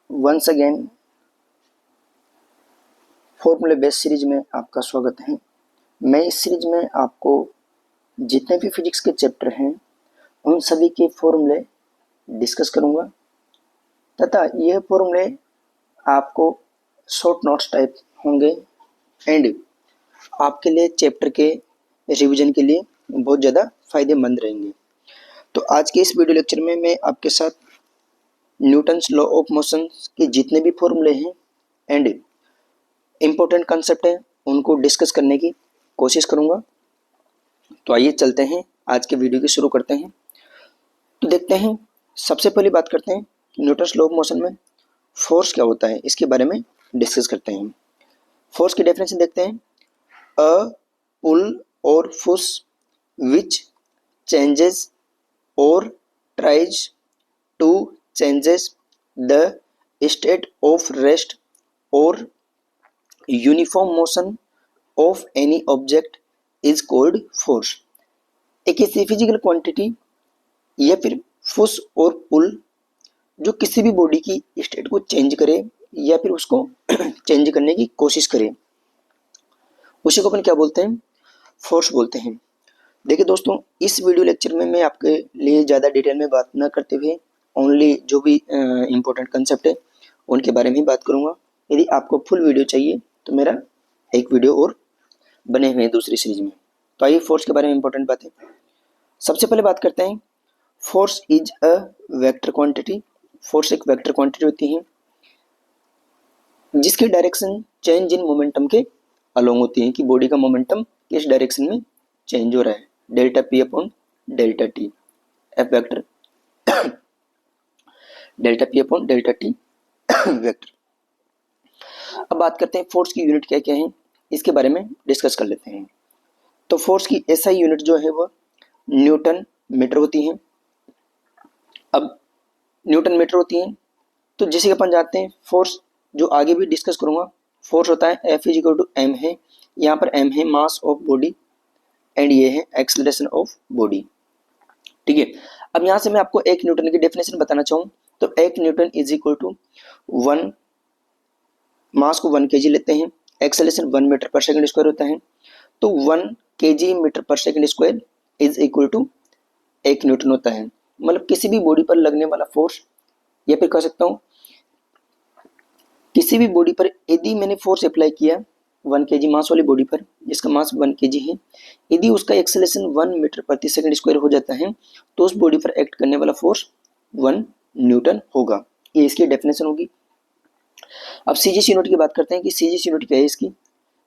Once again फॉर्मूले based series में आपका स्वागत है। मैं इस सीरीज में आपको जितने भी फिजिक्स के चैप्टर हैं उन सभी के फॉर्मूले डिस्कस करूंगा तथा यह फॉर्मूले आपको शॉर्ट नोट्स टाइप होंगे एंड आपके लिए चैप्टर के रिवीजन के लिए बहुत ज़्यादा फायदेमंद रहेंगे। तो आज के इस वीडियो लेक्चर में मैं आपके साथ न्यूटन्स लॉ ऑफ मोशन के जितने भी फॉर्मूले हैं एंड इम्पोर्टेंट कंसेप्ट है उनको डिस्कस करने की कोशिश करूंगा। तो आइए चलते हैं, आज के वीडियो की शुरू करते हैं। तो देखते हैं, सबसे पहले बात करते हैं कि न्यूटन्स लॉ ऑफ मोशन में फोर्स क्या होता है, इसके बारे में डिस्कस करते हैं। फोर्स की डेफिनेशन देखते हैं। A pull or force which changes or tries to changes the state of rest or uniform motion of any object is called force. एक ऐसी फिजिकल क्वांटिटी या फिर फोर्स और पुल जो किसी भी बॉडी की स्टेट को चेंज करे या फिर उसको चेंज करने की कोशिश करे, उसी को अपन क्या बोलते हैं, फोर्स बोलते हैं। देखिए दोस्तों, इस वीडियो लेक्चर में मैं आपके लिए ज़्यादा डिटेल में बात न करते हुए ओनली जो भी इम्पोर्टेंट कंसेप्ट है उनके बारे में ही बात करूँगा। यदि आपको फुल वीडियो चाहिए तो मेरा एक वीडियो और बने हुए हैं दूसरी सीरीज में। तो आइए फोर्स के बारे में इंपॉर्टेंट बात है। सबसे पहले बात करते हैं, force is a vector quantity. Force एक वेक्टर क्वांटिटी होती है जिसकी डायरेक्शन चेंज इन मोमेंटम के अलोंग होती है कि बॉडी का मोमेंटम किस डायरेक्शन में चेंज हो रहा है। Delta P upon delta T F vector delta P upon delta T vector. अब बात करते हैं फोर्स की यूनिट क्या क्या है, इसके बारे में डिस्कस कर लेते हैं। तो फोर्स की एसआई यूनिट जो है वो न्यूटन मीटर होती है। अब न्यूटन मीटर होती है तो जैसे अपन जानते हैं, फोर्स जो आगे भी डिस्कस करूंगा, फोर्स होता है F is equal to M है। यहाँ पर एम है मास ऑफ बॉडी एंड ये है एक्सेलरेशन ऑफ बॉडी। ठीक है, अब यहाँ से मैं आपको एक न्यूटन की डेफिनेशन बताना चाहूँ तो एक newton is equal to 1, mass को 1 kg लेते हैं, acceleration 1 metre per second square होता है, तो 1 kg metre per second square is equal to 1 newton होता है। मतलब किसी भी बॉडी पर लगने वाला फोर्स, या फिर कह सकता हूँ किसी भी बॉडी पर यदि मैंने फोर्स अप्लाई किया 1 kg मास वाली बॉडी पर, जिसका मास 1 kg है, यदि उसका एक्सेलरेशन 1 मीटर प्रति सेकंड स्क्वायर हो जाता है तो उस बॉडी पर एक्ट करने वाला फोर्स 1 न्यूटन होगा। ये इसकी डेफिनेशन होगी। अब सीजीएस यूनिट की बात करते हैं कि सीजीएस यूनिट क्या है इसकी।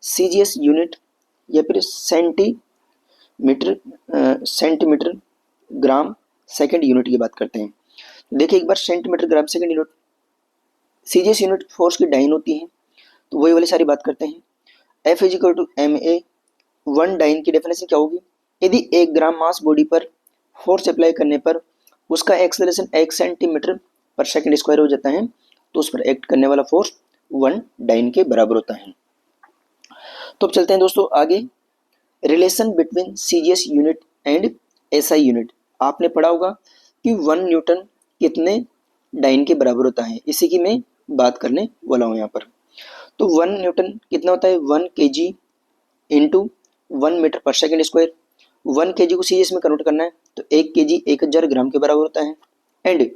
सीजीएस यूनिट या फिर सेंटीमीटर ग्राम सेकंड यूनिट की बात करते हैं। देखिए एक बार, centimetre gram second unit CGS unit force की डाइन होती है, तो वही वाली सारी बात करते हैं। F is equal to M A, 1 dyne की डेफिनेशन क्या होगी, यदि 1 ग्राम मास बॉडी पर फोर्स अप्लाई करने पर उसका acceleration 1 centimetre per second square हो जाता है तो उस पर एक्ट करने वाला फोर्स 1 डाइन के बराबर होता है। तो अब चलते हैं दोस्तों आगे, relation between CGS unit and SI unit. आपने पढ़ा होगा कि 1 न्यूटन कितने डाइन के बराबर होता है, इसी की मैं बात करने वाला हूँ यहाँ पर। तो 1 न्यूटन कितना होता है, 1 kg into 1 metre per second square. 1 kg को सीजीएस में कन्वर्ट करना है तो 1 kg 1000 ग्राम के बराबर होता है। एंड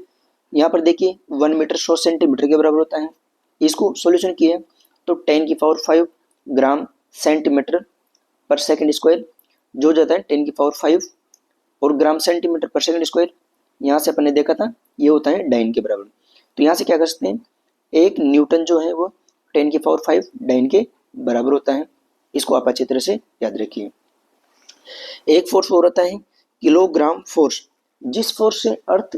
यहाँ पर देखिए 1 मीटर 100 सेंटीमीटर के बराबर होता है। इसको सॉल्यूशन किए तो 10 की power 5 gram centimetre per second square जो जाता है 10 की पावर 5, और gram centimetre per second square यहाँ से अपन ने देखा था ये होता है डाइन के बराबर। तो यहाँ से क्या कर सकते हैं, 1 न्यूटन जो है वो 10 की पावर 5 डाइन के बराबर होता है। इसको आप अच्छी तरह से याद रखिए। एक फोर्स और होता है किलोग्राम फोर्स। जिस फोर्स से अर्थ,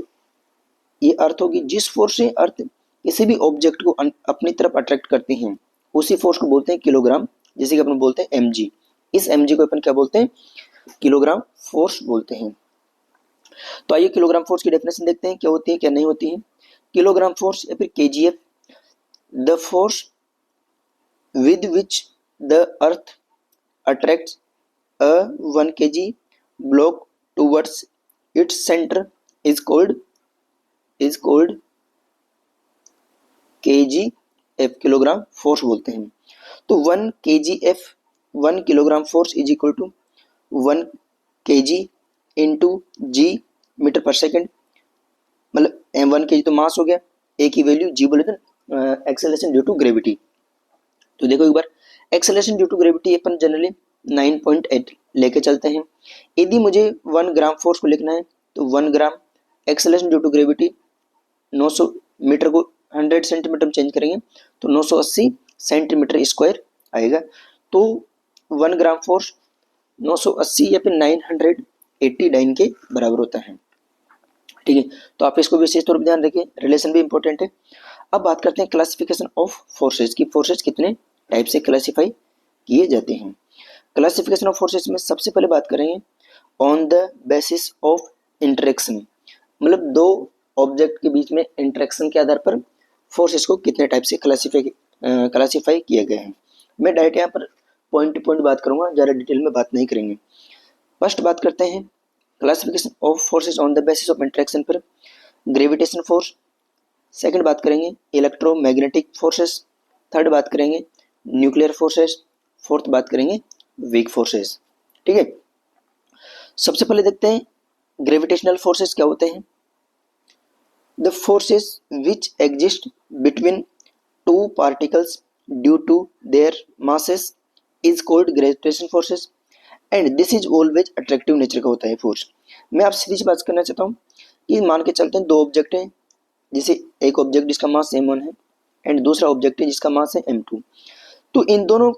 ये अर्थ होगी, जिस फोर्स से अर्थ किसी भी ऑब्जेक्ट को अपनी तरफ अट्रैक्ट करती हैं उसी फोर्स को बोलते हैं किलोग्राम। जैसे कि अपन बोलते हैं एमजी, इस एमजी को अपन क्या बोलते हैं, किलोग्राम फोर्स बोलते हैं। तो आइए किलोग्राम फोर्स की डेफिनेशन देखते हैं क्या होती है क्या नहीं होती है। किलोग्राम फोर्स या फिर KGF, the force with which the earth attracts a 1 kg block towards its center is called kgf kilogram force बोलते हैं। तो 1 kgf 1 kilogram force is equal to 1 kg into G metre per second, मतलब m1 kg तो मास हो गया, ए की value जी बोले तो एक्सेलरेशन ड्यू टू ग्रेविटी। तो देखो एक बार एक्सेलरेशन ड्यू टू ग्रेविटी अपन जनरली 9.8 लेके चलते हैं। यदि मुझे 1 ग्राम फोर्स को लिखना है तो 1 gram acceleration due to gravity 900 metre को 100 सेंटीमीटर में चेंज करेंगे तो 980 सेंटीमीटर स्क्वायर आएगा। तो 1 ग्राम फोर्स 980 या फिर 980 डाइन के बराबर होता है। ठीक है, तो आप इसको विशेष तौर पर ध्यान रखिए, रिलेशन भी इंपॉर्टेंट है। अब बात करते हैं क्लासिफिकेशन ऑफ फोर्सेज की, फोर्सेज कितने टाइप से क्लासिफाई किए जाते हैं। क्लासिफिकेशन ऑफ फोर्सेज में सबसे पहले बात करेंगे on the basis of interaction, मतलब दो ऑब्जेक्ट के बीच में इंटरेक्शन के आधार पर फोर्सेस को कितने टाइप से क्लासिफाई किया गया है। मैं डायरेक्ट यहाँ पर पॉइंट टू पॉइंट बात करूंगा, ज़्यादा डिटेल में बात नहीं करेंगे। फर्स्ट बात करते हैं classification of forces on the basis of interaction पर ग्रेविटेशन फोर्स, सेकंड बात करेंगे इलेक्ट्रोमैग्नेटिक फोर्सेस, थर्ड बात करेंगे न्यूक्लियर फोर्सेस, फोर्थ बात करेंगे वीक फोर्सेस। ठीक है, सबसे पहले देखते हैं ग्रेविटेशनल फोर्सेस क्या होते हैं। The forces which exist between two particles due to their masses is called gravitation forces and this is always attractive nature का होता है फोर्स। मैं आपसे सीधी सी बात करना चाहता हूँ कि मान के चलते हैं दो ऑब्जेक्ट हैं, जैसे एक ऑब्जेक्ट जिसका मास m1 है एंड दूसरा ऑब्जेक्ट है जिसका मास है m2। तो इन दोनों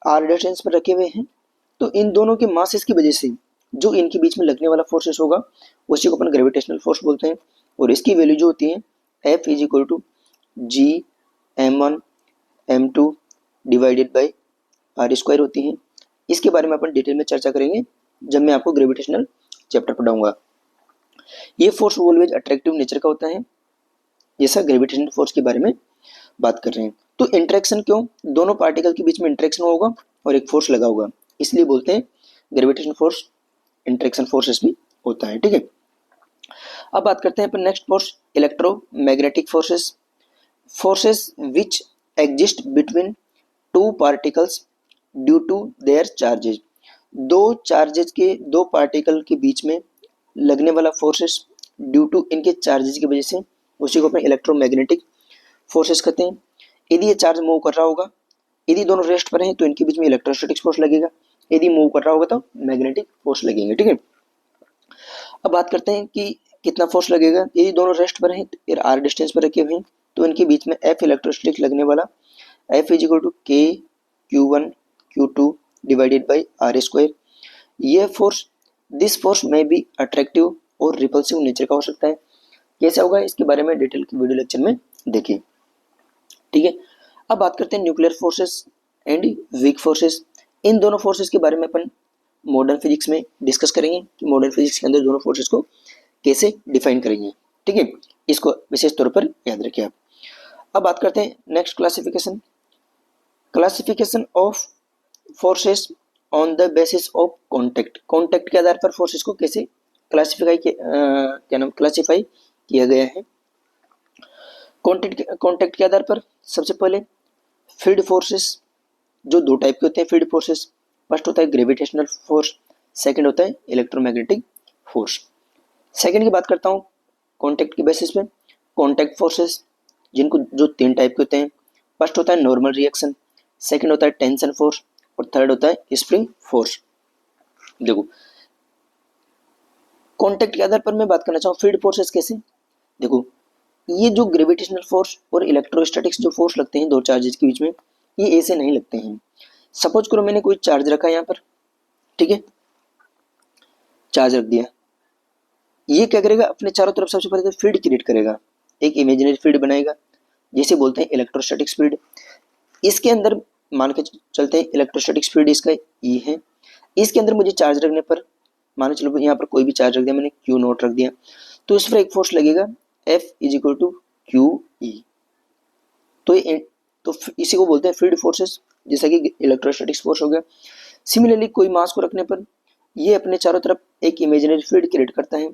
r डिस्टेंस पर रखे हुए हैं, तो इन दोनों के मासेस की वजह से जो इनके बीच में लगने वाला फोर्सेस होगा उसी को अपन ग्रेविटेशनल फोर्स बोलते हैं। और इसकी वैल्यू जो होती है F is equal to G m1 m2 divided by R square होती है। इसके बारे में अपन डिटेल में चर्चा करेंगे जब मैं आपको ग्रेविटेशनल चैप्टर पढ़ाऊंगा। ये फोर्स ऑलवेज अट्रैक्टिव नेचर का होता है, जैसा ग्रेविटेशनल फोर्स के बारे में बात कर रहे हैं। तो इंटरेक्शन क्यों, दोनों पार्टिकल के बीच में इंटरेक्शन होगा और एक फोर्स लगा होगा, इसलिए बोलते हैं ग्रेविटेशनल फोर्स इंटरेक्शन फोर्सेस भी होता है। ठीक है, अब बात करते हैं अपन next force electromagnetic forces, forces which exist between two particles due to their charges, दो पार्टिकल के बीच में लगने वाला फोर्सेस ड्यू टू इनके चार्जेज की वजह से उसी को अपने इलेक्ट्रोमैग्नेटिक फोर्सेस कहते हैं। यदि ये चार्ज मूव कर रहा होगा, यदि दोनों रेस्ट पर हैं तो इनके बीच में इलेक्ट्रोस्टैटिक फोर्स लगेगा, यदि मूव कर रहा होगा तो मैग्नेटिक फोर्स लगेंगे। ठीक है, अब बात करते हैं कि कितना फोर्स लगेगा। यदि दोनों रेस्ट पर हैं फिर आर डिस्टेंस पर रखे हुए हैं तो इनके बीच में एफ इलेक्ट्रोस्टैटिक लगने वाला, F is equal to K Q1 Q2 divided by R square. ये फोर्स, दिस फोर्स में भी अट्रैक्टिव और रिपल्सिव नेचर का हो सकता है। कैसे होगा इसके बारे में डिटेल की वीडियो लेक्चर में देखिए। ठीक है, अब बात करते हैं nuclear forces and weak forces. इन दोनों फोर्सेस के बारे में अपन मॉडर्न फिजिक्स में डिस्कस करेंगे कि मॉडर्न फिजिक्स के अंदर दोनों फोर्सेस को कैसे डिफाइन करेंगे। ठीक है, इसको विशेष तौर पर याद रखिए आप। अब बात करते हैं next classification of forces on the basis of contact के आधार पर फोर्सेस को कैसे क्लासिफाई किया गया है। कॉन्टैक्ट के आधार पर सबसे पहले फील्ड फोर्सेस, जो दो टाइप के होते हैं फील्ड फोर्सेस। फर्स्ट होता है ग्रेविटेशनल फोर्स, सेकंड होता है इलेक्ट्रोमैग्नेटिक फोर्स। सेकंड की बात करता हूँ कॉन्टैक्ट के बेसिस पे, कॉन्टैक्ट फोर्सेस जिनको जो तीन टाइप के होते हैं। फर्स्ट होता है नॉर्मल रिएक्शन, सेकंड होता है टेंशन फोर्स और थर्ड होता है स्प्रिंग फोर्स। देखो कॉन्टैक्ट के आधार पर मैं बात करना चाहूँ फील्ड फोर्सेस कैसे। देखो ये जो ग्रेविटेशनल फोर्स और इलेक्ट्रोस्टैटिक्स जो फोर्स लगते हैं दो चार्जेस के बीच में, ये ऐसे नहीं लगते हैं। सपोज करो मैंने कोई चार्ज रखा है यहाँ पर, ठीक है, चार्ज रख दिया, ये क्या करेगा अपने चारों तरफ सबसे पहले तो फील्ड क्रिएट करेगा, एक इमेजिनरी फील्ड बनाएगा जिसे बोलते हैं इलेक्ट्रोस्टैटिक फील्ड। इसके अंदर मान के चलते हैं इलेक्ट्रोस्टैटिक फील्ड इसका ई है, इसके अंदर मुझे चार्ज रखने पर, मान चलो यहाँ पर कोई भी चार्ज रख दिया मैंने Q0 रख दिया, तो इस पर एक फोर्स लगेगा F is equal to QE। तो इसी को बोलते हैं फील्ड फोर्सेस, जैसा कि इलेक्ट्रोस्टैटिक फोर्स हो गया। सिमिलरली कोई मास को रखने पर ये अपने चारों तरफ एक इमेजिनरी फील्ड क्रिएट करता है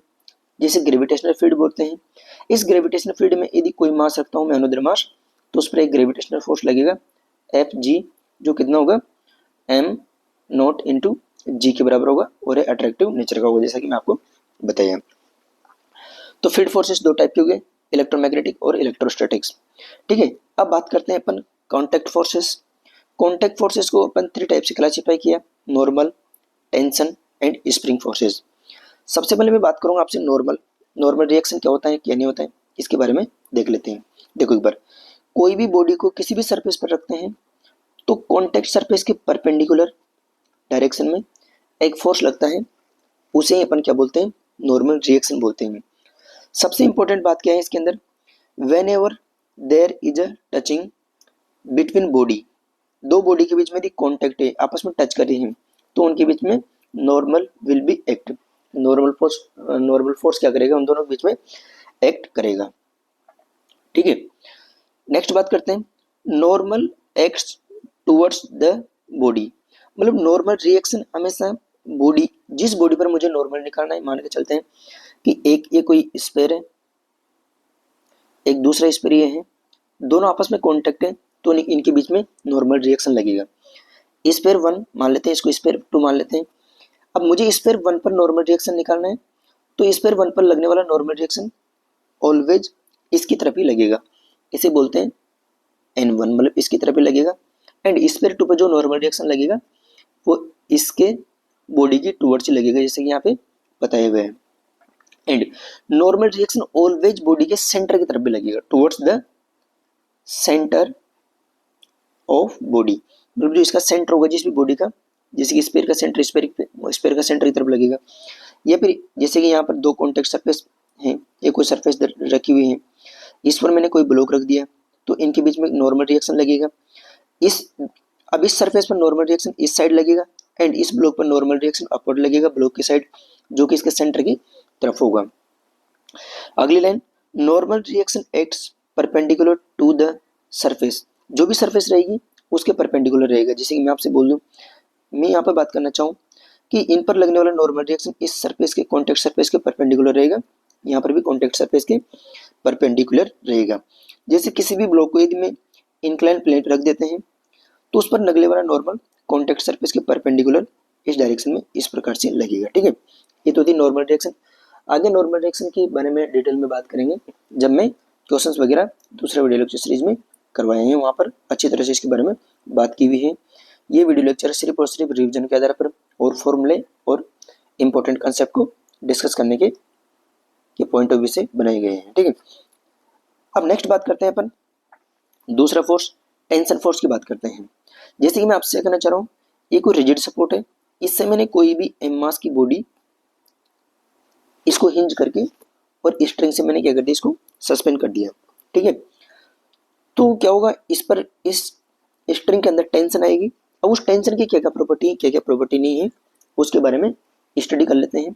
जिसे ग्रेविटेशनल फील्ड बोलते हैं। इस ग्रेविटेशनल फील्ड में यदि कोई मास रखता हूँ मैं अनदर मास, तो उस पर एक ग्रेविटेशनल फोर्स लगेगा एफ जी, जो कितना होगा एम नॉट इंटू जी के बराबर होगा और अट्रैक्टिव नेचर का होगा, जैसा कि मैं आपको बताया। तो फील्ड फोर्सेस दो टाइप के हो गए, इलेक्ट्रोमैग्नेटिक और इलेक्ट्रोस्टैटिक्स। ठीक है, अब बात करते हैं अपन कॉन्टैक्ट फोर्सेस। कॉन्टैक्ट फोर्सेस को अपन 3 टाइप से क्लासिफाई किया, normal, tension and spring forces. सबसे पहले मैं बात करूंगा आपसे नॉर्मल। नॉर्मल रिएक्शन क्या होता है क्या नहीं होता है, इसके बारे में देख लेते हैं। देखो एक बार, कोई भी बॉडी को किसी भी सरफेस पर रखते हैं तो कॉन्टैक्ट सरफेस के परपेंडिकुलर डायरेक्शन में एक फोर्स लगता है, उसे अपन क्या बोलते हैं, नॉर्मल रिएक्शन बोलते हैं। सबसे इंपॉर्टेंट बात क्या है इसके अंदर, whenever there is a touching between body, दो बॉडी के बीच में यदि कॉन्टैक्ट है, आपस में टच कर रही हैं, तो उनके बीच में normal will be act, normal force क्या करेगा, उन दोनों के बीच में एक्ट करेगा। ठीक है, नेक्स्ट बात करते हैं, normal acts towards the body. मतलब नॉर्मल रिएक्शन हमेशा बॉडी, जिस बॉडी पर मुझे नॉर्मल निकालना है, मान के चलते हैं कि एक ये कोई स्फीयर है, एक दूसरा स्फीयर ये है, दोनों आपस में कांटेक्ट है, तो इनके बीच में नॉर्मल रिएक्शन लगेगा। स्फीयर 1 मान लेते हैं, इसको स्फीयर 2 मान लेते हैं। अब मुझे स्फीयर 1 पर नॉर्मल रिएक्शन निकालना है, तो स्फीयर 1 पर लगने वाला नॉर्मल रिएक्शन ऑलवेज इसकी तरफ ही लगेगा, इसे बोलते हैं N1, मतलब इसकी तरफ ही लगेगा। एंड स्फीयर 2 पर जो नॉर्मल रिएक्शन लगेगा वो इसके बॉडी की टुवर्ड्स लगेगा, जैसे कि यहाँ पे बताया गया है। And normal reaction always body के सेंटर की तरफ भी लगेगा, towards the centre of body, मतलब जो इसका सेंटर होगा जिस भी बॉडी का, जैसे कि स्फीयर का सेंटर स्फीयर का सेंटर की तरफ लगेगा। या फिर जैसे कि यहाँ पर दो कॉन्टेक्ट सरफेस हैं, एक कोई सरफेस रखी हुई है, इस पर मैंने कोई ब्लॉक रख दिया, तो इनके बीच में नॉर्मल रिएक्शन लगेगा। अब इस सरफेस पर नॉर्मल रिएक्शन इस साइड लगेगा एंड इस ब्लॉक पर नॉर्मल रिएक्शन अपवर्ड लगेगा, ब्लॉक की साइड, जो कि इसके सेंटर की तरफ होगा। अगली line, normal reaction acts perpendicular to the surface, जो भी सरफेस रहेगी उसके परपेंडिकुलर रहेगा। जैसे कि मैं आपसे बोल दूं, मैं यहाँ पर बात करना चाहूँ कि इन पर लगने वाला नॉर्मल रिएक्शन इस सरफेस के कॉन्टेक्ट सरफेस के परपेंडिकुलर रहेगा, यहाँ पर भी कॉन्टेक्ट सरफेस के परपेंडिकुलर रहेगा। जैसे किसी भी ब्लॉक को यदि मैं इंक्लाइन प्लेट रख देते हैं, तो उस पर लगने वाला नॉर्मल कॉन्टेक्ट सरफेस के परपेंडिकुलर इस डायरेक्शन में इस प्रकार से लगेगा। ठीक है, ये तो थी नॉर्मल रिएक्शन। आगे नॉर्मल रिएक्शन के बारे में डिटेल में बात करेंगे जब मैं क्वेश्चंस वगैरह दूसरे वीडियो लेक्चर सीरीज में करवाए हैं, वहाँ पर अच्छी तरह से इसके बारे में बात की हुई है। ये वीडियो लेक्चर सिर्फ और सिर्फ रिविजन के आधार पर और फॉर्मूले और इम्पोर्टेंट कंसेप्ट को डिस्कस करने के पॉइंट ऑफ व्यू से बनाए गए हैं। ठीक है, अब नेक्स्ट बात करते हैं अपन दूसरा फोर्स, टेंशन फोर्स की बात करते हैं। जैसे कि मैं आपसे कहना चाह रहा हूँ, ये कोई रिजिड सपोर्ट है, इससे मैंने कोई भी एम मास की बॉडी इसको हिंज करके और स्ट्रिंग से मैंने क्या कर दिया, इसको सस्पेंड कर दिया। ठीक है, तो क्या होगा, इस पर इस स्ट्रिंग के अंदर टेंशन आएगी। अब उस टेंशन की क्या क्या प्रॉपर्टी है, क्या क्या प्रॉपर्टी नहीं है, उसके बारे में स्टडी कर लेते हैं।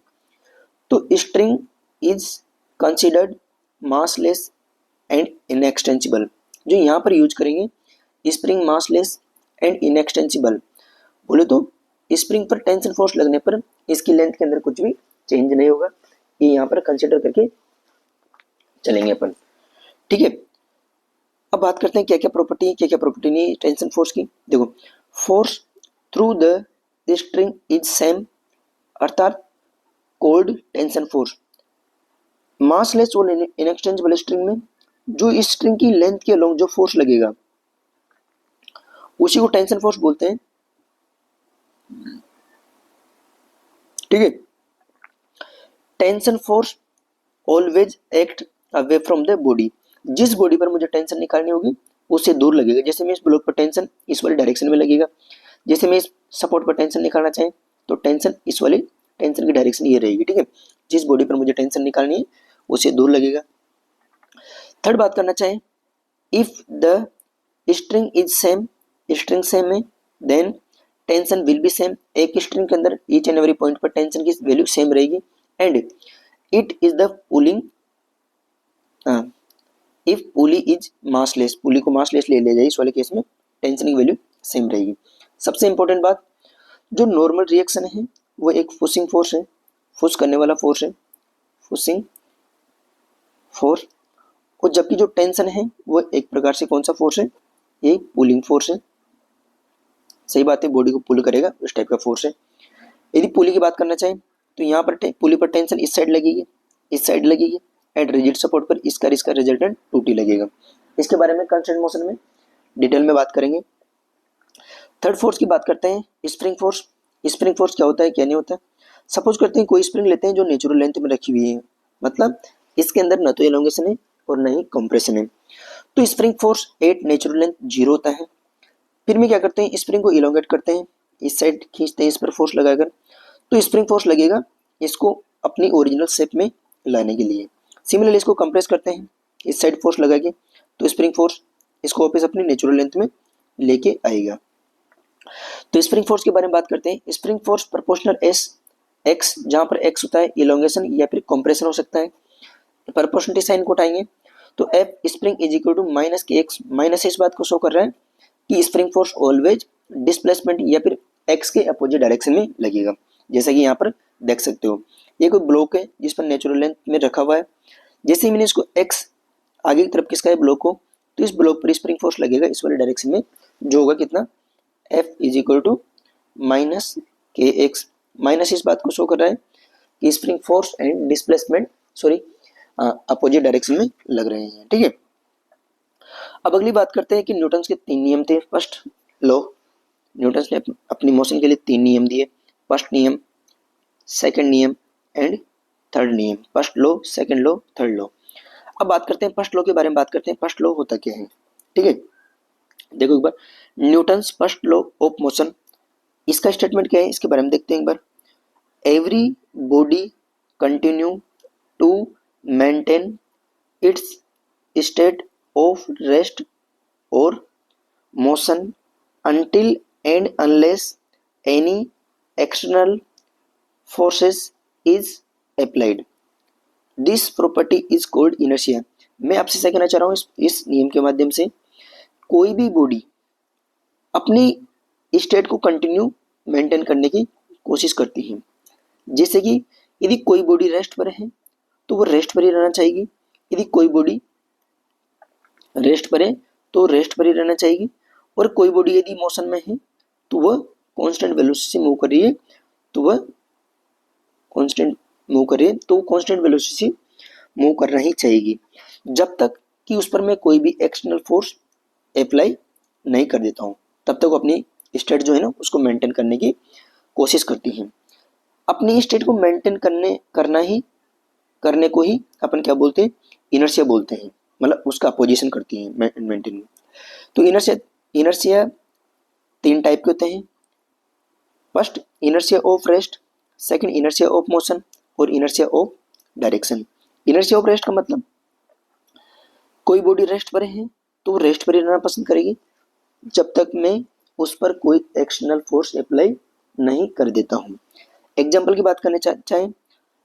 तो string is considered massless and inextensible. जो यहाँ पर यूज करेंगे, स्प्रिंग मासलेस एंड इनएक्सटेंसिबल, बोले तो स्प्रिंग पर टेंशन फोर्स लगने पर इसकी लेंथ के अंदर कुछ भी चेंज नहीं होगा, ये यहाँ पर कंसिडर करके चलेंगे अपन। ठीक है, अब बात करते हैं क्या क्या प्रॉपर्टी है, क्या क्या प्रॉपर्टी नहीं है टेंशन फोर्स की। देखो, force through the string is same, अर्थात कोल्ड टेंशन फोर्स। मासलेस और इनएक्सटेंसिबल स्ट्रिंग में जो इस स्ट्रिंग की लेंथ के अलोंग जो फोर्स लगेगा उसी को टेंशन फोर्स बोलते हैं। ठीक है, tension force always act away from the body, जिस बॉडी पर मुझे टेंशन निकालनी होगी उससे दूर लगेगा। जैसे मैं इस ब्लॉक पर टेंशन इस वाली डायरेक्शन में लगेगा, जैसे मैं इस सपोर्ट पर टेंशन निकालना चाहें तो टेंशन इस वाली टेंशन की डायरेक्शन ये रहेगी। ठीक है, जिस बॉडी पर मुझे टेंशन निकालनी है उससे दूर लगेगा। थर्ड बात करना चाहें, if the string is same, string same है, then tension will be same. एक स्ट्रिंग के अंदर ईच एंड एवरी पॉइंट पर टेंशन की वैल्यू सेम रहेगी। And it is the pulling, if pulley is massless, pulley को मासलेस ले लिया जाए इस वाले केस में टेंशन की वैल्यू सेम रहेगी। सबसे इंपॉर्टेंट बात, जो नॉर्मल रिएक्शन है वो एक पुशिंग फोर्स है, पुश करने वाला फोर्स है, पुशिंग फोर्स, और जबकि जो टेंशन है वो एक प्रकार से कौन सा फोर्स है, ये पुलिंग फोर्स है। सही बात है, बॉडी को पुल करेगा उस टाइप का फोर्स है। यदि पुली की बात करना चाहें तो यहाँ पर पुली पर टेंशन इस साइड लगेगी, इस साइड लगेगी, एंड रिजिड सपोर्ट पर इसका रिजल्टेंट 2T लगेगा। इसके बारे में कंस्टेंट मोशन में डिटेल में बात करेंगे। थर्ड फोर्स की बात करते हैं, स्प्रिंग फोर्स। स्प्रिंग फोर्स क्या होता है, क्या नहीं होता। सपोज करते हैं कोई स्प्रिंग लेते हैं जो नेचुरल लेंथ में रखी हुई है, मतलब इसके अंदर न तो एलोंगेशन है और न ही कंप्रेशन है, तो spring force at natural length 0 होता है। फिर में क्या करते हैं, स्प्रिंग को इलोंगेट करते हैं, इस साइड खींचते हैं इस पर फोर्स लगाकर, तो स्प्रिंग फोर्स लगेगा इसको अपनी ओरिजिनल शेप में लाने के लिए। सिमिलरली इसको कंप्रेस करते हैं इस साइड फोर्स लगा के, तो स्प्रिंग फोर्स इसको वापस अपनी नेचुरल लेंथ में लेके आएगा। तो स्प्रिंग फोर्स के बारे में बात करते हैं। Spring force proportional S x, जहां पर एक्स होता है इलोंगेशन या फिर कंप्रेशन हो सकता है, प्रोपोर्शनलिटी साइन को उठाएंगे तो F spring is equal to minus K X. Minus इस बात को शो कर रहा है कि स्प्रिंग फोर्स ऑलवेज डिस्प्लेसमेंट या फिर एक्स के अपोजिट डायरेक्शन में लगेगा। जैसा कि यहाँ पर देख सकते हो, ये कोई ब्लॉक है जिस पर नेचुरल लेंथ में रखा हुआ है, जैसे ही मैंने इसको एक्स आगे की तरफ किसका है ब्लॉक को, तो इस ब्लॉक पर स्प्रिंग फोर्स लगेगा इस वाले डायरेक्शन में, जो होगा कितना, F is equal to minus K X. Minus इस बात को शो कर रहा है कि spring force and displacement opposite direction में लग रहे हैं। ठीक है, अब अगली बात करते हैं कि न्यूटन के 3 नियम थे। फर्स्ट लॉ, न्यूटन ने अपनी मोशन के लिए 3 नियम दिए, फर्स्ट नियम, सेकंड नियम एंड थर्ड नियम। First law, second law, third law. अब बात करते हैं फर्स्ट लॉ के बारे में बात करते हैं। फर्स्ट लॉ होता क्या है, ठीक है, देखो एक बार, Newton's first law of motion, इसका स्टेटमेंट क्या है इसके बारे में देखते हैं एक बार। Every body continue to maintain its state of rest और motion until and unless any external forces is applied. This property is called inertia. मैं आपसे क्या कहना चाह रहा हूँ इस नियम के माध्यम से, कोई भी बॉडी अपनी स्टेट को कंटिन्यू मेंटेन करने की कोशिश करती है। जैसे कि यदि कोई बॉडी रेस्ट पर है तो वो रेस्ट पर ही रहना चाहिए, यदि कोई बॉडी रेस्ट पर है तो रेस्ट पर ही रहना चाहिए, और कोई बॉडी यदि मोशन में है तो वह कांस्टेंट वेलोसिटी से मूव कर रही है, तो वह कांस्टेंट मूव कर रही है, तो कांस्टेंट वेलोसिटी से मूव करना ही चाहिए, जब तक कि उस पर मैं कोई भी एक्सटर्नल फोर्स अप्लाई नहीं कर देता हूँ, तब तक वो अपनी स्टेट जो है ना उसको मेंटेन करने की कोशिश करती है। अपनी स्टेट को मेंटेन करने को ही अपन क्या बोलते हैं, इनर्शिया बोलते हैं, मतलब उसका अपोजिशन करती है मेंटेन। तो इनर्शिया 3 टाइप के होते हैं। First inertia of rest, second inertia of motion और inertia of direction. Inertia of rest का मतलब कोई बॉडी रेस्ट पर है तो वो रेस्ट पर ही रहना पसंद करेगी जब तक मैं उस पर कोई एक्सटर्नल फोर्स अप्लाई नहीं कर देता हूँ। एग्जाम्पल की बात करने चाहें,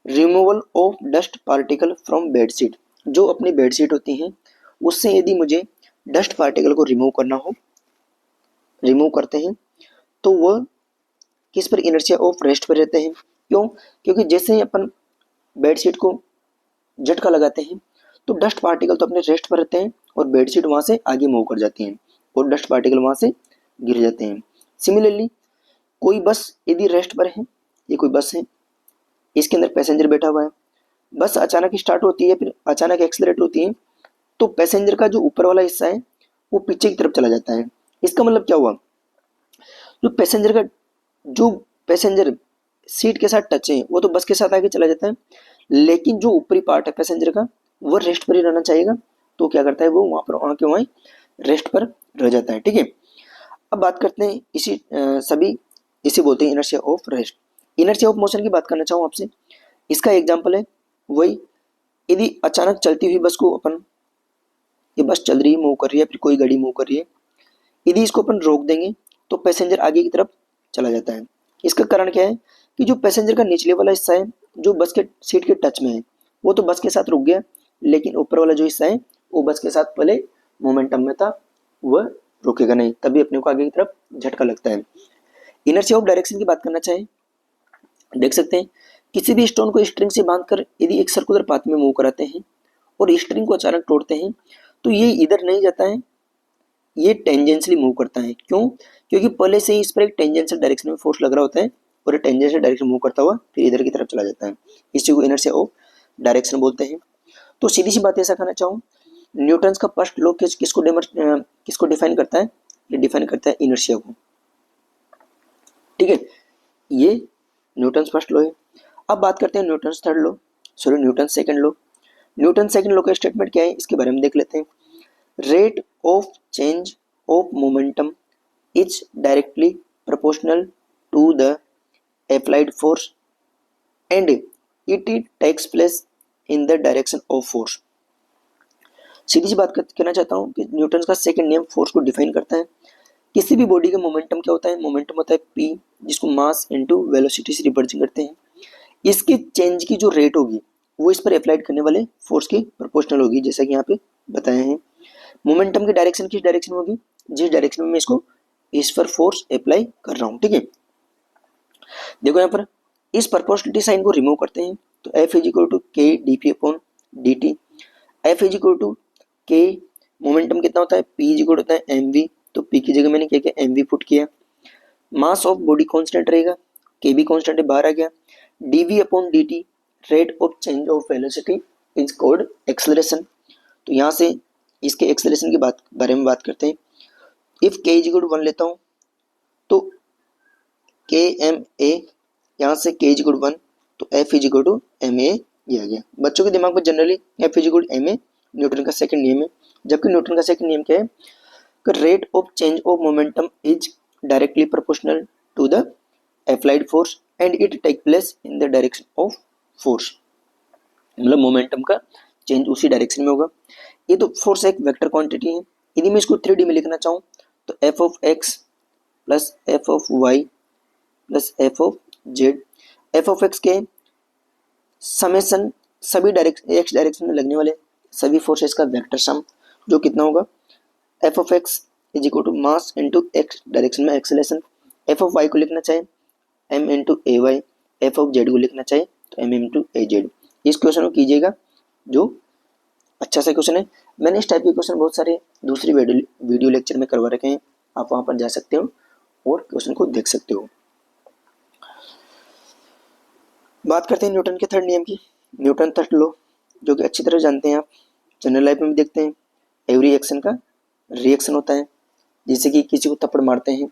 removal of dust particle from bedsheet, जो अपनी बेडशीट होती हैं उससे यदि मुझे डस्ट पार्टिकल को रिमूव करना हो, रिमूव करते हैं तो वह किस पर, इनर्शिया ऑफ रेस्ट पर रहते हैं। क्यों, क्योंकि जैसे ही अपन बेडशीट को झटका लगाते हैं तो डस्ट पार्टिकल तो अपने रेस्ट पर रहते हैं और बेडशीट वहाँ से आगे मूव कर जाती हैं और डस्ट पार्टिकल वहाँ से गिर जाते हैं। सिमिलरली कोई बस यदि रेस्ट पर है, ये कोई बस है, इसके अंदर पैसेंजर बैठा हुआ है, बस अचानक स्टार्ट होती है फिर अचानक एक्सेलरेट होती है, तो पैसेंजर का जो ऊपर वाला हिस्सा है वो पीछे की तरफ चला जाता है। इसका मतलब क्या हुआ, जो पैसेंजर सीट के साथ टच है वो तो बस के साथ आगे चला जाता है, लेकिन जो ऊपरी पार्ट है पैसेंजर का वो रेस्ट पर ही रहना चाहिएगा, तो क्या करता है वो वहाँ पर वहाँ के वहीं रेस्ट पर रह जाता है। ठीक है, अब बात करते हैं इसी बोलते हैं inertia of rest. Inertia of motion की बात करना चाहूँ आपसे, इसका एग्जाम्पल है वही, यदि अचानक चलती हुई बस को अपन, ये बस चल रही है, मूव कर रही है, फिर कोई गाड़ी मूव कर रही है, यदि इसको अपन रोक देंगे तो पैसेंजर आगे की तरफ चला जाता है। इसका कारण क्या है कि जो पैसेंजर का निचले वाला हिस्सा है जो बस के सीट के टच में है वो तो बस के साथ रुक गया, लेकिन ऊपर वाला जो हिस्सा है वो बस के साथ पहले मोमेंटम में था, वह रुकेगा नहीं, तभी अपने को आगे की तरफ झटका लगता है। इनर्शिया ऑफ डायरेक्शन की बात करना चाहें, देख सकते हैं किसी भी स्टोन को स्ट्रिंग से बांधकर यदि एक सर्कुलर पाथ में मूव कराते हैं और स्ट्रिंग को अचानक तोड़ते हैं तो ये इधर नहीं जाता है, ये टेंजेंशियली मूव करता है। क्यों? क्योंकि पहले से ही इस पर एक टेंजेंशियल डायरेक्शन में फोर्स लग रहा होता है और ये टेंजेंशियल डायरेक्शन मूव करता हुआ फिर इधर की तरफ चला जाता है। इसी को इनर्शिया ऑफ डायरेक्शन बोलते हैं। तो सीधी सी बात ऐसा कहना चाहूँ, न्यूटन्स का फर्स्ट लॉ किसको डिफाइन करता है? ये डिफाइन करता है इनर्शिया को। ठीक है, ये न्यूटन्स फर्स्ट लॉ है। अब बात करते हैं Newton's third law, sorry Newton's second law. Newton second law का स्टेटमेंट क्या है इसके बारे में देख लेते हैं। Rate of change of momentum is directly proportional to the applied force and it takes place in the direction of force। सीधी सी बात कहना चाहता हूँ कि न्यूटन का सेकंड नियम फोर्स को डिफाइन करता है। किसी भी बॉडी का मोमेंटम क्या होता है? मोमेंटम होता है p, जिसको मास इनटू वेलोसिटी से रिप्रेजेंट करते हैं। इसकी चेंज की जो रेट होगी वो इस पर अप्लाइड करने वाले फोर्स की प्रोपोर्शनल होगी, जैसा कि यहाँ पे बताया है। मोमेंटम की डायरेक्शन किस डायरेक्शन में होगी? जिस डायरेक्शन में मैं इसको इस पर फोर्स अप्लाई कर रहा हूँ। ठीक है, देखो यहाँ पर इस प्रोपोर्शनलिटी साइन को रिमूव करते हैं तो F is equal to K D P upon D T. F is equal to K, momentum कितना होता है? P इज इक्वल होता है एम वी, तो P की जगह मैंने क्या किया? एम वी पुट किया। मास ऑफ बॉडी कांस्टेंट रहेगा, के भी कांस्टेंट है, बाहर आ गया। D V upon D T, rate of change of velocity is called acceleration. तो यहाँ से इसके एक्सेलरेशन की बारे में बात करते हैं। इफ के इज इक्वल टू 1 लेता हूँ तो के एम ए, यहाँ से के इज इक्वल टू 1 तो F is equal to M A ये आ गया। बच्चों के दिमाग में generally F is equal to M A Newton का सेकंड नियम है, जबकि न्यूटन का सेकंड नियम क्या है कि rate of change of momentum is directly proportional to the applied force and it take place in the direction of force. मतलब मोमेंटम का चेंज उसी डायरेक्शन में होगा। ये तो फोर्स एक वेक्टर क्वांटिटी है। यदि मैं इसको 3D में लिखना चाहूँ तो F of X plus F of Y plus F of Z. F of X के समेसन सभी एक्स डायरेक्शन में लगने वाले सभी फोर्सेस का वेक्टर सम, जो कितना होगा? F of X is equal to mass into X direction में एक्सेलरेशन। एफ ऑफ वाई को लिखना चाहे M into A Y, F of Z को लिखना चाहे तो एम इंटू ए जेड। इस क्वेश्चन को कीजिएगा, जो अच्छा सा क्वेश्चन है। मैंने इस टाइप के क्वेश्चन बहुत सारे दूसरी वीडियो लेक्चर में करवा रखे हैं, आप वहाँ पर जा सकते हो और क्वेश्चन को देख सकते हो। बात करते हैं न्यूटन के थर्ड नियम की, न्यूटन थर्ड लॉ, जो कि अच्छी तरह जानते हैं आप, जनरल लाइफ में भी देखते हैं। एवरी एक्शन का रिएक्शन होता है। जैसे कि किसी को थप्पड़ मारते हैं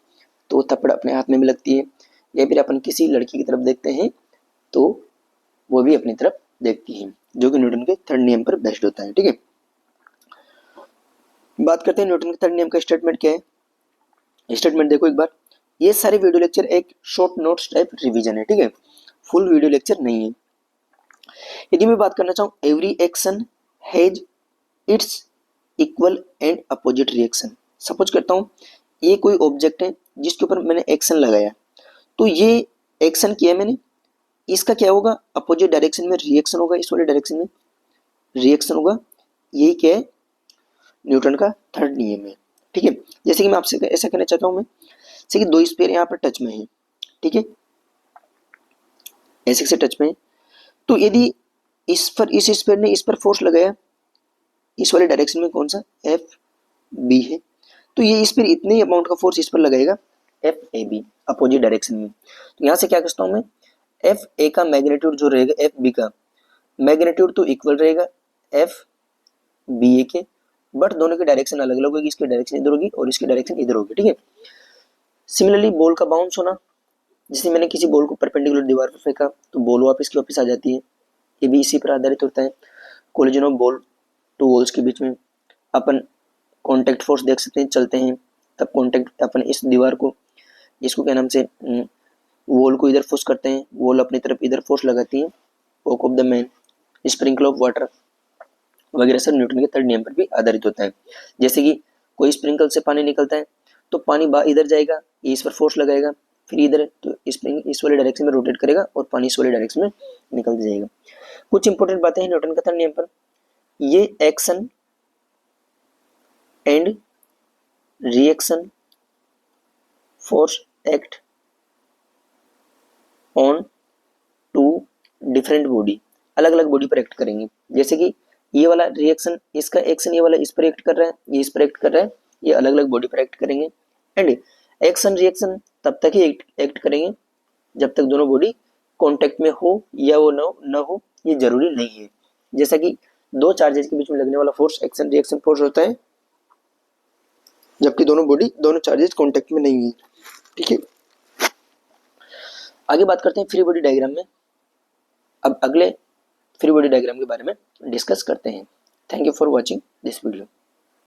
तो वो थप्पड़ अपने हाथ में भी लगती है, या फिर अपन किसी लड़की की तरफ देखते हैं तो वो भी अपनी तरफ देखती है, जो कि न्यूटन के थर्ड नियम पर बेस्ड होता है। ठीक है, बात करते हैं न्यूटन के थर्ड नियम का स्टेटमेंट क्या है। स्टेटमेंट देखो एक बार, ये सारे वीडियो लेक्चर एक शॉर्ट नोट्स टाइप रिवीजन है। ठीक है, फुल वीडियो लेक्चर नहीं है। यदि मैं बात करना चाहूँ, every action has its equal and opposite reaction. Suppose करता हूँ ये कोई ऑब्जेक्ट है जिसके ऊपर मैंने एक्शन लगाया, तो ये एक्शन किया मैंने, इसका क्या होगा? अपोजिट डायरेक्शन में रिएक्शन होगा, इस वाले डायरेक्शन में रिएक्शन होगा। यही क्या है? न्यूटन का थर्ड नियम है। ठीक है, जैसे कि मैं आपसे ऐसा कहना चाहता हूँ मैं, जैसे कि दो स्फीयर यहाँ पर टच में है, ठीक है, ऐसे से टच में है, तो यदि इस स्फीयर ने इस पर फोर्स लगाया, इस वाले डायरेक्शन में कौन सा? एफ बी है, तो ये इस पर इतने अमाउंट का फोर्स इस पर लगेगा F A B opposite direction में। तो यहाँ से क्या करता हूँ मैं, एफ ए का मैग्नीट्यूड जो रहेगा एफ बी का मैग्नीट्यूड तो इक्वल रहेगा एफ बी ए के, बट दोनों की डायरेक्शन अलग अलग होगी। इसकी डायरेक्शन इधर होगी और इसकी डायरेक्शन इधर होगी। ठीक है, सिमिलरली बॉल का बाउंस होना, जैसे मैंने किसी बॉल को परपेंडिकुलर दीवार पर फेंका तो बॉल वापस की वापस आ जाती है, ये भी इसी पर आधारित होता है। Collision of ball to walls के बीच में अपन कॉन्टैक्ट फोर्स देख सकते हैं, चलते हैं तब कॉन्टैक्ट अपन इस दीवार को, जिसको क्या नाम से वॉल को इधर फोर्स करते हैं, वॉल अपनी तरफ इधर फोर्स लगाती है, walk of the man, sprinkle of water वगैरह सब न्यूटन के थर्ड नियम पर भी आधारित होता है। जैसे कि कोई स्प्रिंकल से पानी निकलता है तो पानी इधर जाएगा, ये इस पर फोर्स लगाएगा, फिर इधर तो स्प्रिंग इस वाले डायरेक्शन में रोटेट करेगा और पानी इस वाले डायरेक्शन में निकल जाएगा। कुछ इंपॉर्टेंट बातें हैं न्यूटन का थर्ड नियम पर, ये action and reaction force act on two different body, अलग अलग बॉडी पर एक्ट करेंगे। जैसे कि ये वाला रिएक्शन, इसका एक्शन ये वाला इस पर एक्ट कर रहा है, ये इस पर एक्ट कर रहा है, ये अलग अलग बॉडी पर एक्ट करेंगे। एंड एक्शन रिएक्शन तब तक ही एक्ट करेंगे जब तक दोनों बॉडी कांटेक्ट में हो या वो न हो, ये जरूरी नहीं है। जैसा कि दो चार्जेस के बीच में लगने वाला फोर्स एक्शन रिएक्शन फोर्स होता है, जबकि दोनों चार्जेस कांटेक्ट में नहीं है। ठीक है, आगे बात करते हैं फ्री बॉडी डायग्राम में। अब अगले फ्री बॉडी डायग्राम के बारे में डिस्कस करते हैं। Thank you for watching this video.